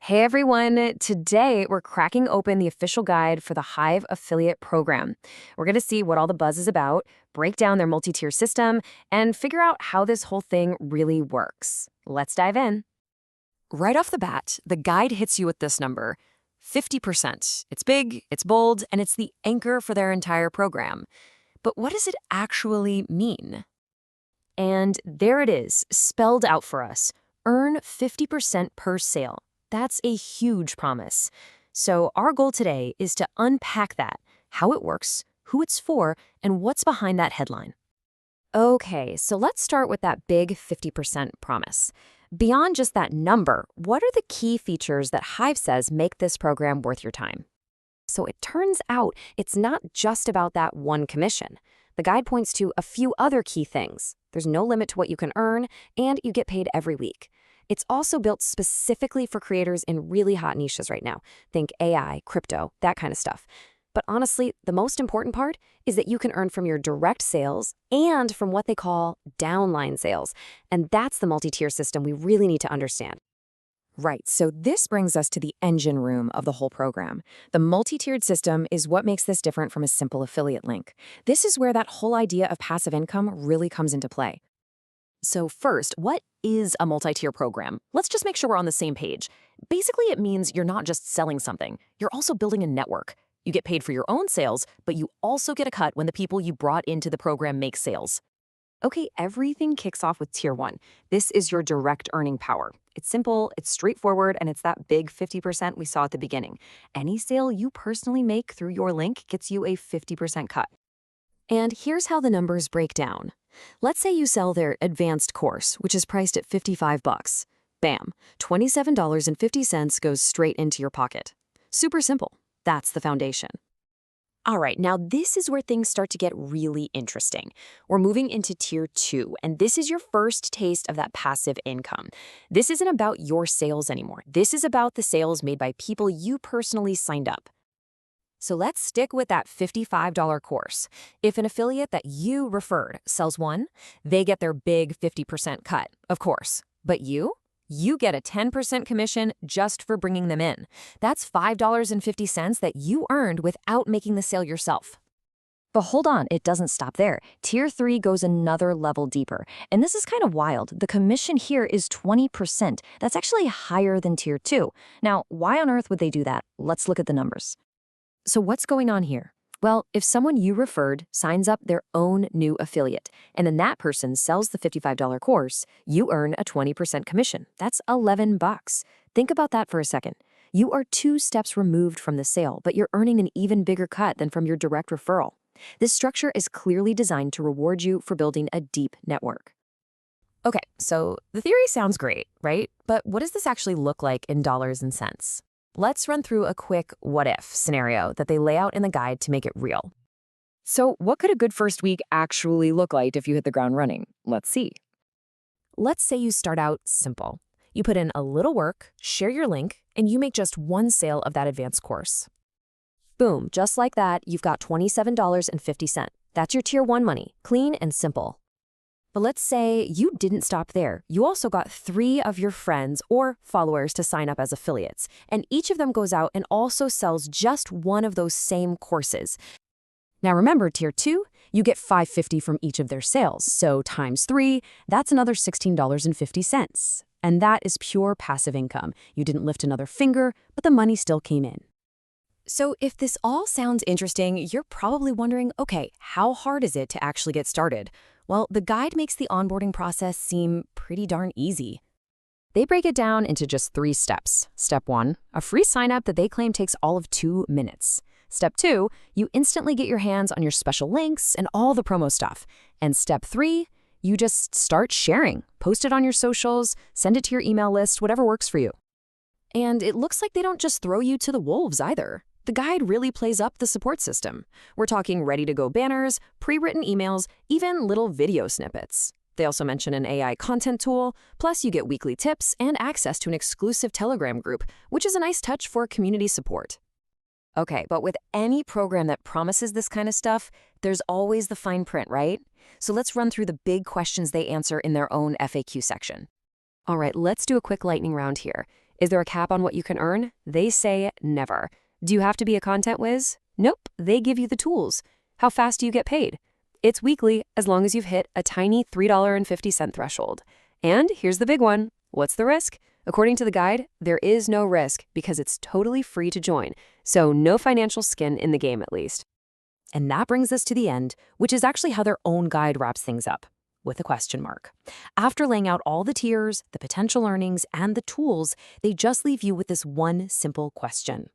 Hey everyone, today we're cracking open the official guide for the Hive affiliate program. We're going to see what all the buzz is about, break down their multi-tier system, and figure out how this whole thing really works. Let's dive in. Right off the bat, the guide hits you with this number, 50%. It's big, it's bold, and it's the anchor for their entire program. But what does it actually mean? And there it is, spelled out for us. Earn 50% per sale. That's a huge promise. So our goal today is to unpack that, how it works, who it's for, and what's behind that headline. Okay, so let's start with that big 50% promise. Beyond just that number, what are the key features that Hive says make this program worth your time? So it turns out it's not just about that one commission. The guide points to a few other key things. There's no limit to what you can earn, and you get paid every week. It's also built specifically for creators in really hot niches right now. Think AI, crypto, that kind of stuff. But honestly, the most important part is that you can earn from your direct sales and from what they call downline sales. And that's the multi-tier system we really need to understand. Right, so this brings us to the engine room of the whole program. The multi-tiered system is what makes this different from a simple affiliate link. This is where that whole idea of passive income really comes into play. So first, what is a multi-tier program? Let's just make sure we're on the same page. Basically, it means you're not just selling something, you're also building a network. You get paid for your own sales, but you also get a cut when the people you brought into the program make sales. Okay, everything kicks off with Tier 1. This is your direct earning power. It's simple, it's straightforward, and it's that big 50% we saw at the beginning. Any sale you personally make through your link gets you a 50% cut. And here's how the numbers break down. Let's say you sell their advanced course, which is priced at $55. Bam, $27.50 goes straight into your pocket. Super simple. That's the foundation. All right, now this is where things start to get really interesting. We're moving into Tier 2, and this is your first taste of that passive income. This isn't about your sales anymore. This is about the sales made by people you personally signed up. So let's stick with that $55 course. If an affiliate that you referred sells one, they get their big 50% cut, of course. But you get a 10% commission just for bringing them in. That's $5.50 that you earned without making the sale yourself. But hold on, it doesn't stop there. Tier 3 goes another level deeper. And this is kind of wild. The commission here is 20%. That's actually higher than Tier 2. Now, why on earth would they do that? Let's look at the numbers. So what's going on here? Well, if someone you referred signs up their own new affiliate, and then that person sells the $55 course, you earn a 20% commission. That's $11. Think about that for a second. You are 2 steps removed from the sale, but you're earning an even bigger cut than from your direct referral. This structure is clearly designed to reward you for building a deep network. Okay, so the theory sounds great, right? But what does this actually look like in dollars and cents? Let's run through a quick what-if scenario that they lay out in the guide to make it real. So what could a good first week actually look like if you hit the ground running? Let's see. Let's say you start out simple. You put in a little work, share your link, and you make just one sale of that advanced course. Boom, just like that, you've got $27.50. That's your Tier 1 money, clean and simple. But let's say you didn't stop there. You also got 3 of your friends or followers to sign up as affiliates, and each of them goes out and also sells just one of those same courses. Now remember, Tier 2, you get $5.50 from each of their sales, so times 3, that's another $16.50. And that is pure passive income. You didn't lift another finger, but the money still came in. So if this all sounds interesting, you're probably wondering, okay, how hard is it to actually get started? Well, the guide makes the onboarding process seem pretty darn easy. They break it down into just 3 steps. Step 1, a free sign-up that they claim takes all of 2 minutes. Step 2, you instantly get your hands on your special links and all the promo stuff. And Step 3, you just start sharing. Post it on your socials, send it to your email list, whatever works for you. And it looks like they don't just throw you to the wolves either. The guide really plays up the support system. We're talking ready-to-go banners, pre-written emails, even little video snippets. They also mention an AI content tool, plus you get weekly tips and access to an exclusive Telegram group, which is a nice touch for community support. Okay, but with any program that promises this kind of stuff, there's always the fine print, right? So let's run through the big questions they answer in their own FAQ section. All right, let's do a quick lightning round here. Is there a cap on what you can earn? They say never. Do you have to be a content whiz? Nope, they give you the tools. How fast do you get paid? It's weekly, as long as you've hit a tiny $3.50 threshold. And here's the big one. What's the risk? According to the guide, there is no risk because it's totally free to join. So no financial skin in the game, at least. And that brings us to the end, which is actually how their own guide wraps things up, with a question mark. After laying out all the tiers, the potential earnings, and the tools, they just leave you with this one simple question.